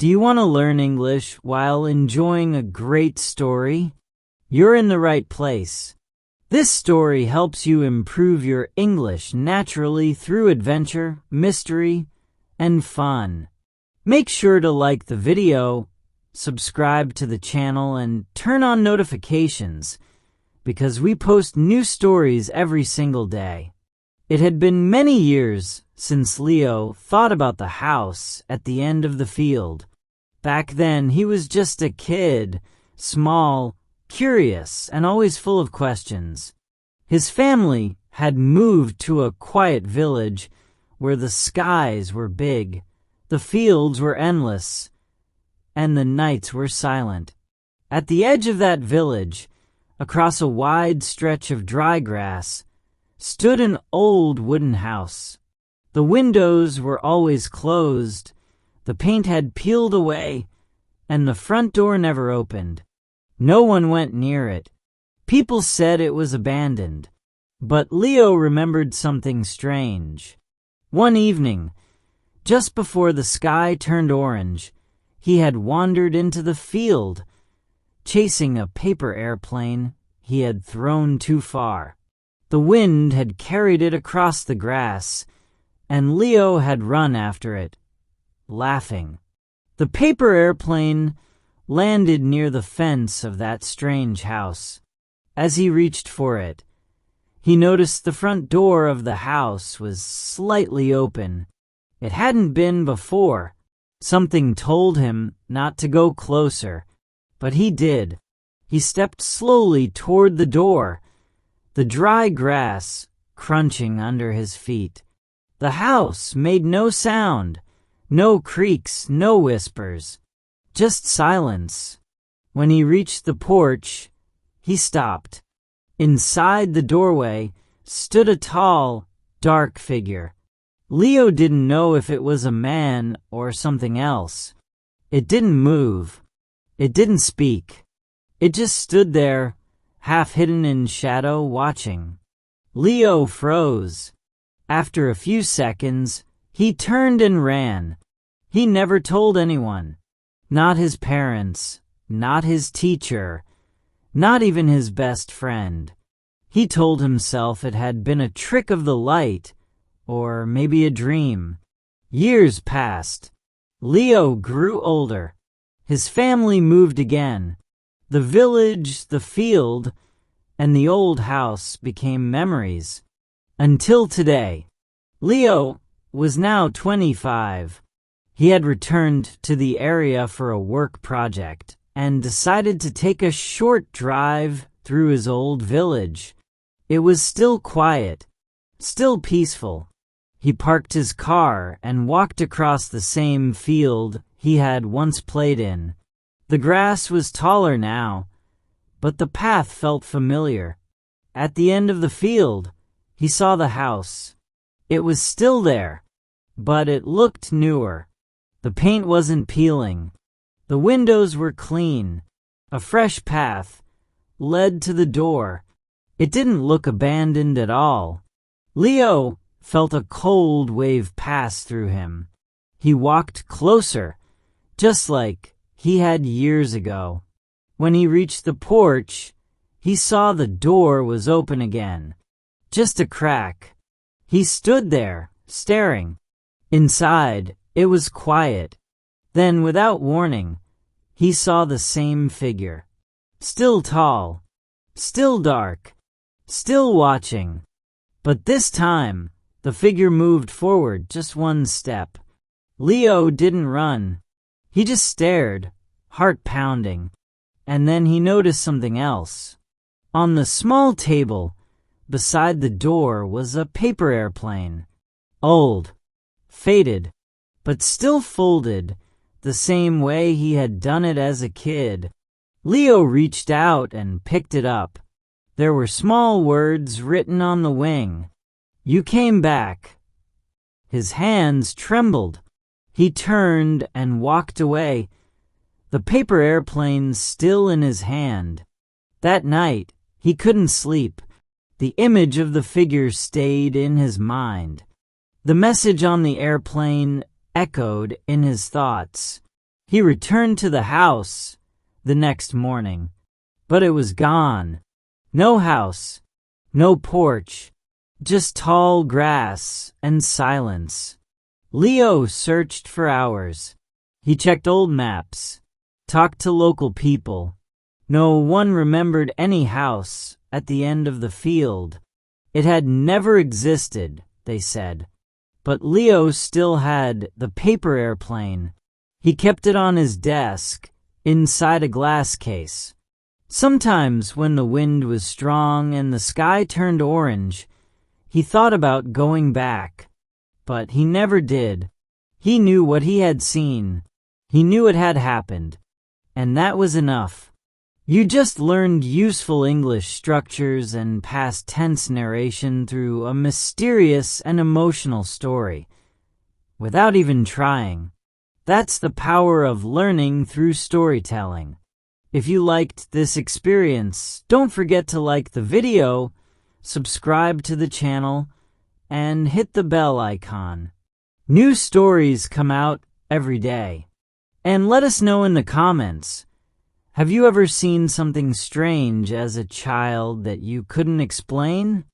Do you want to learn English while enjoying a great story? You're in the right place. This story helps you improve your English naturally through adventure, mystery, and fun. Make sure to like the video, subscribe to the channel, and turn on notifications because we post new stories every single day. It had been many years since Leo thought about the house at the end of the field. Back then, he was just a kid, small, curious, and always full of questions. His family had moved to a quiet village where the skies were big, the fields were endless, and the nights were silent. At the edge of that village, across a wide stretch of dry grass, stood an old wooden house. The windows were always closed, the paint had peeled away, and the front door never opened. No one went near it. People said it was abandoned. But Leo remembered something strange. One evening, just before the sky turned orange, he had wandered into the field, chasing a paper airplane he had thrown too far. The wind had carried it across the grass, and Leo had run after it, laughing. The paper airplane landed near the fence of that strange house. As he reached for it, he noticed the front door of the house was slightly open. It hadn't been before. Something told him not to go closer, but he did. He stepped slowly toward the door, the dry grass crunching under his feet. The house made no sound. No creaks, no whispers, just silence. When he reached the porch, he stopped. Inside the doorway stood a tall, dark figure. Leo didn't know if it was a man or something else. It didn't move. It didn't speak. It just stood there, half hidden in shadow, watching. Leo froze. After a few seconds, he turned and ran. He never told anyone. Not his parents, not his teacher, not even his best friend. He told himself it had been a trick of the light, or maybe a dream. Years passed. Leo grew older. His family moved again. The village, the field, and the old house became memories. Until today. Leo was now 25. He had returned to the area for a work project and decided to take a short drive through his old village. It was still quiet, still peaceful. He parked his car and walked across the same field he had once played in. The grass was taller now, but the path felt familiar. At the end of the field, he saw the house. It was still there, but it looked newer. The paint wasn't peeling. The windows were clean. A fresh path led to the door. It didn't look abandoned at all. Leo felt a cold wave pass through him. He walked closer, just like he had years ago. When he reached the porch, he saw the door was open again. Just a crack. He stood there, staring. Inside, it was quiet. Then, without warning, he saw the same figure. Still tall, still dark, still watching. But this time, the figure moved forward just one step. Leo didn't run. He just stared, heart pounding. And then he noticed something else. On the small table beside the door was a paper airplane. Old, faded, but still folded the same way he had done it as a kid. Leo reached out and picked it up. There were small words written on the wing. "You came back." His hands trembled. He turned and walked away, the paper airplane still in his hand. That night, he couldn't sleep. The image of the figure stayed in his mind. The message on the airplane echoed in his thoughts. He returned to the house the next morning, but it was gone. No house, no porch, just tall grass and silence. Leo searched for hours. He checked old maps, talked to local people. No one remembered any house at the end of the field. It had never existed, they said. But Leo still had the paper airplane. He kept it on his desk, inside a glass case. Sometimes when the wind was strong and the sky turned orange, he thought about going back. But he never did. He knew what he had seen. He knew it had happened. And that was enough. You just learned useful English structures and past tense narration through a mysterious and emotional story, without even trying. That's the power of learning through storytelling. If you liked this experience, don't forget to like the video, subscribe to the channel, and hit the bell icon. New stories come out every day. And let us know in the comments, have you ever seen something strange as a child that you couldn't explain?